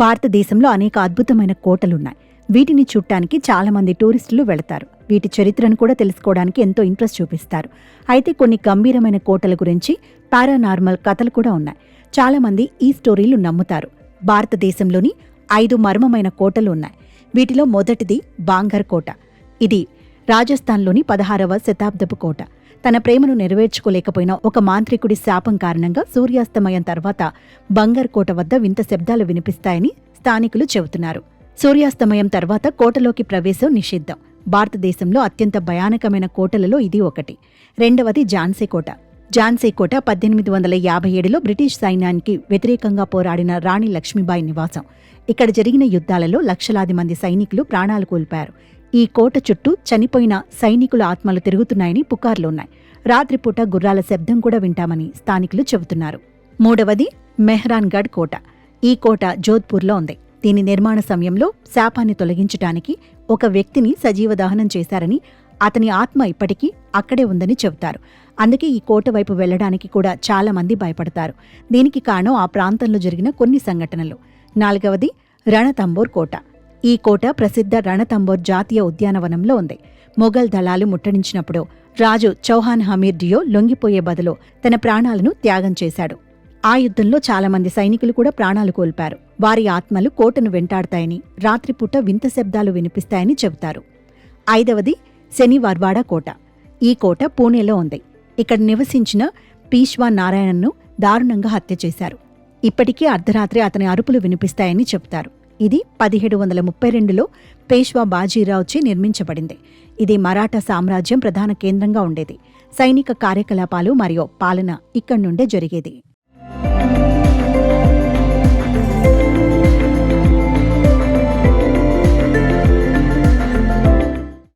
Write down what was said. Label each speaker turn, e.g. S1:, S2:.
S1: భారతదేశంలో అనేక అద్భుతమైన కోటలున్నాయి. వీటిని చూడటానికి చాలామంది టూరిస్టులు వెళతారు. వీటి చరిత్రను కూడా తెలుసుకోవడానికి ఎంతో ఇంట్రెస్ట్ చూపిస్తారు. అయితే కొన్ని గంభీరమైన కోటల గురించి పారానార్మల్ కథలు కూడా ఉన్నాయి. చాలామంది ఈ స్టోరీలు నమ్ముతారు. భారతదేశంలోని 5 మర్మమైన కోటలు ఉన్నాయి. వీటిలో మొదటిది బాంఘర్ కోట. ఇది రాజస్థాన్లోని 16వ శతాబ్దపు కోట. తన ప్రేమను నెరవేర్చుకోలేకపోయిన ఒక మాంత్రికుడి శాపం కారణంగా సూర్యాస్తమయం తర్వాత బంగర్ కోట వద్ద వింత శబ్దాలు వినిపిస్తాయని స్థానికులు చెబుతున్నారు. సూర్యాస్తమయం తర్వాత కోటలోకి ప్రవేశం నిషిద్ధం. భారతదేశంలో అత్యంత భయానకమైన కోటలలో ఇది ఒకటి. రెండవది ఝాన్సీ కోట. ఝాన్సీ కోట 1857లో బ్రిటిష్ సైన్యానికి వ్యతిరేకంగా పోరాడిన రాణి లక్ష్మీబాయి నివాసం. ఇక్కడ జరిగిన యుద్ధాలలో లక్షలాది మంది సైనికులు ప్రాణాలు కోల్పోయారు. ఈ కోట చుట్టూ చనిపోయిన సైనికుల ఆత్మలు తిరుగుతున్నాయని పుకార్లున్నాయి. రాత్రిపూట గుర్రాల శబ్దం కూడా వింటామని స్థానికులు చెబుతున్నారు. మూడవది మెహ్రాన్గఢ్ కోట. ఈ కోట జోధ్పూర్లో ఉంది. దీని నిర్మాణ సమయంలో శాపాన్ని తొలగించటానికి ఒక వ్యక్తిని సజీవ దహనం చేశారని, అతని ఆత్మ ఇప్పటికీ అక్కడే ఉందని చెబుతారు. అందుకే ఈ కోట వైపు వెళ్లడానికి కూడా చాలా మంది భయపడతారు. దీనికి కారణం ఆ ప్రాంతంలో జరిగిన కొన్ని సంఘటనలు. నాలుగవది రణతంబోర్ కోట. ఈ కోట ప్రసిద్ధ రణతంబోర్ జాతీయ ఉద్యానవనంలో ఉంది. మొఘల్ దళాలు ముట్టడించినప్పుడు రాజు చౌహాన్ హమీర్ డియో లొంగిపోయే బదులు తన ప్రాణాలను త్యాగం చేశాడు. ఆ యుద్ధంలో చాలామంది సైనికులు కూడా ప్రాణాలు కోల్పారు. వారి ఆత్మలు కోటను వెంటాడతాయని, రాత్రిపూట వింత శబ్దాలు వినిపిస్తాయని చెబుతారు. ఐదవది శనివార్వాడ కోట. ఈ కోట పూణేలో ఉంది. ఇక్కడ నివసించిన పీష్వా నారాయణన్ను దారుణంగా హత్య చేశారు. ఇప్పటికీ అర్ధరాత్రి అతని అరుపులు వినిపిస్తాయని చెబుతారు. ఇది 1732లో పేష్వా బాజీరావుచే నిర్మించబడింది. ఇది మరాఠా సామ్రాజ్యం ప్రధాన కేంద్రంగా ఉండేది. సైనిక కార్యకలాపాలు మరియు పాలన ఇక్కడి నుండే జరిగేది.